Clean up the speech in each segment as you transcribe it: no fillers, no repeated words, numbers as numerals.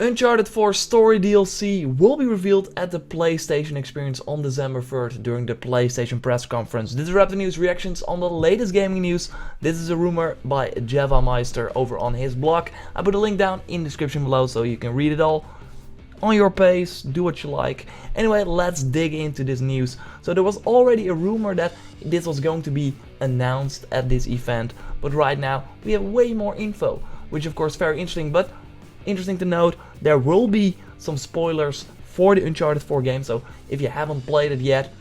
Uncharted 4 Story DLC will be revealed at the PlayStation Experience on December 3rd during the PlayStation press conference. This is Raptor News reactions on the latest gaming news. This is a rumor by JorRaptor over on his blog. I put a link down in the description below so you can read it all on your pace, do what you like. Anyway, let's dig into this news. So there was already a rumor that this was going to be announced at this event, but right now we have way more info, which of course very interesting, but interesting to note, there will be some spoilers for the Uncharted 4 game, so if you haven't played it yet,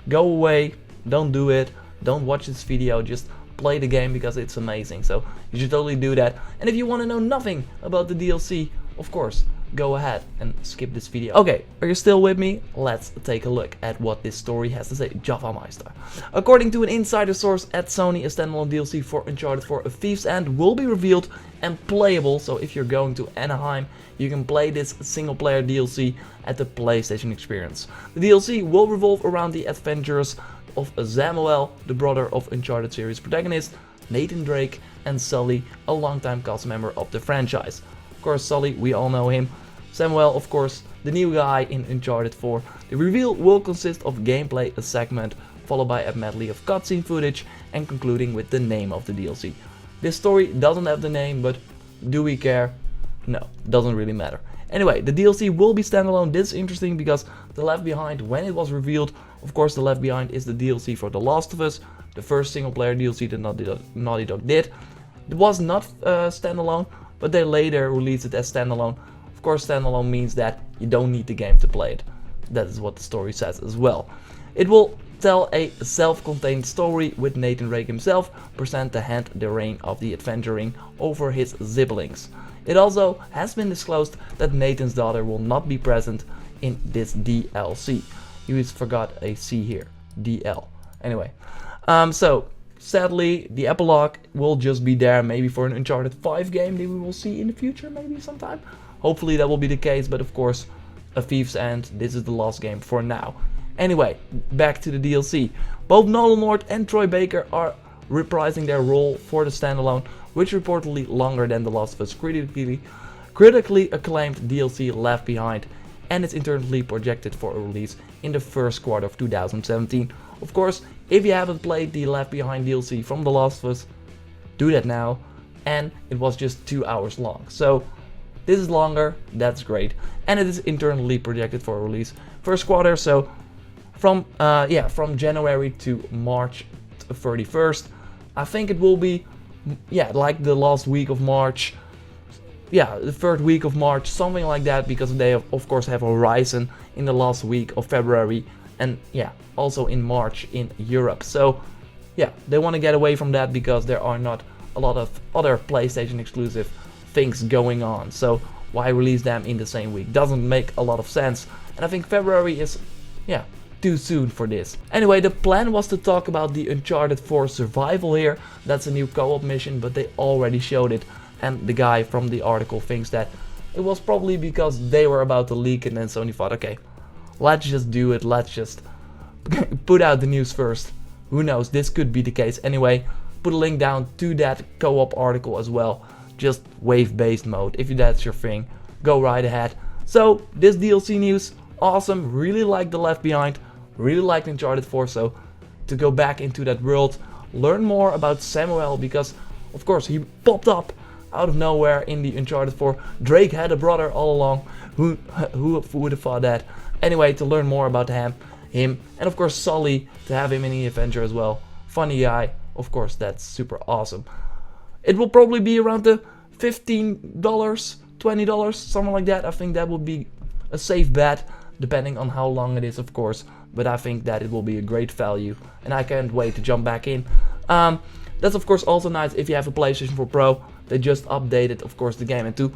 go away, don't do it, don't watch this video, just play the game because it's amazing, so you should totally do that. And if you want to know nothing about the DLC, of course, go ahead and skip this video. Okay, are you still with me? Let's take a look at what this story has to say. JorRaptor. According to an insider source at Sony, a standalone DLC for Uncharted 4 A Thief's End will be revealed and playable. So if you're going to Anaheim, you can play this single player DLC at the PlayStation Experience. The DLC will revolve around the adventures of Samuel, the brother of Uncharted series protagonist, Nathan Drake, and Sully, a longtime cast member of the franchise. Of course, Sully, we all know him. Samuel, of course, the new guy in Uncharted 4. The reveal will consist of gameplay, a segment, followed by a medley of cutscene footage, and concluding with the name of the DLC. This story doesn't have the name, but do we care? No, doesn't really matter. Anyway, the DLC will be standalone. This is interesting because The Left Behind, when it was revealed, of course The Left Behind is the DLC for The Last of Us, the first single player DLC that Naughty Dog did. It was not standalone, but they later released it as standalone. Of course, standalone means that you don't need the game to play it. That is what the story says as well. It will tell a self-contained story with Nathan Drake himself present to hand the reign of the adventuring over his siblings. It also has been disclosed that Nathan's daughter will not be present in this DLC. You just forgot a C here, DL. Anyway, so sadly, the epilogue will just be there maybe for an Uncharted 5 game that we will see in the future, maybe sometime. Hopefully that will be the case, but of course, A Thief's End, this is the last game for now. Anyway, back to the DLC. Both Nolan North and Troy Baker are reprising their role for the standalone, which reportedly longer than The Last of Us critically acclaimed DLC Left Behind, and is internally projected for a release in the first quarter of 2017. Of course, if you haven't played the Left Behind DLC from The Last of Us, do that now, and it was just 2 hours long. So this is longer, that's great, and it is internally projected for a release first quarter, so from January to March 31st. I think it will be like the last week of March, the third week of March, something like that, because they of course have Horizon in the last week of February, and also in March in Europe. So they want to get away from that because there are not a lot of other PlayStation exclusive things going on. So why release them in the same week? Doesn't make a lot of sense. And I think February is too soon for this. Anyway, the plan was to talk about the Uncharted 4 Survival here. That's a new co-op mission, but they already showed it. And the guy from the article thinks that it was probably because they were about to leak and then Sony thought, okay, let's just do it, let's just put out the news first. Who knows, this could be the case. Anyway, put a link down to that co-op article as well. Just wave-based mode, if that's your thing, go right ahead. So, this DLC news, awesome, really like The Left Behind, really liked Uncharted 4, so to go back into that world, learn more about Samuel, because of course he popped up out of nowhere in the Uncharted 4. Drake had a brother all along, who would have thought that? Anyway, to learn more about him, and of course Sully, to have him in the adventure as well. Funny guy, of course, that's super awesome. It will probably be around the $15, $20, something like that. I think that would be a safe bet, depending on how long it is, of course. But I think that it will be a great value, and I can't wait to jump back in. That's of course also nice if you have a PlayStation 4 Pro. They just updated, of course, the game, and to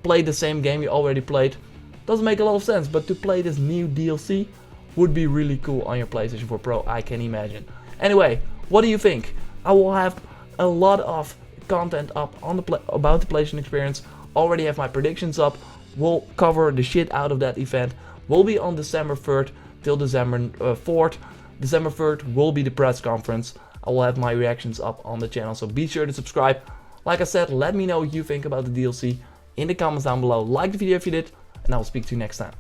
play the same game you already played doesn't make a lot of sense. But to play this new DLC would be really cool on your PlayStation 4 Pro, I can imagine. Anyway, what do you think? I will have a lot of content up on about the PlayStation Experience. Already have my predictions up. We'll cover the shit out of that event. Will be on December 3rd till December 4th. December 3rd will be the press conference. I will have my reactions up on the channel, so be sure to subscribe. Like I said, let me know what you think about the DLC. in the comments down below. Like the video if you did, and I will speak to you next time.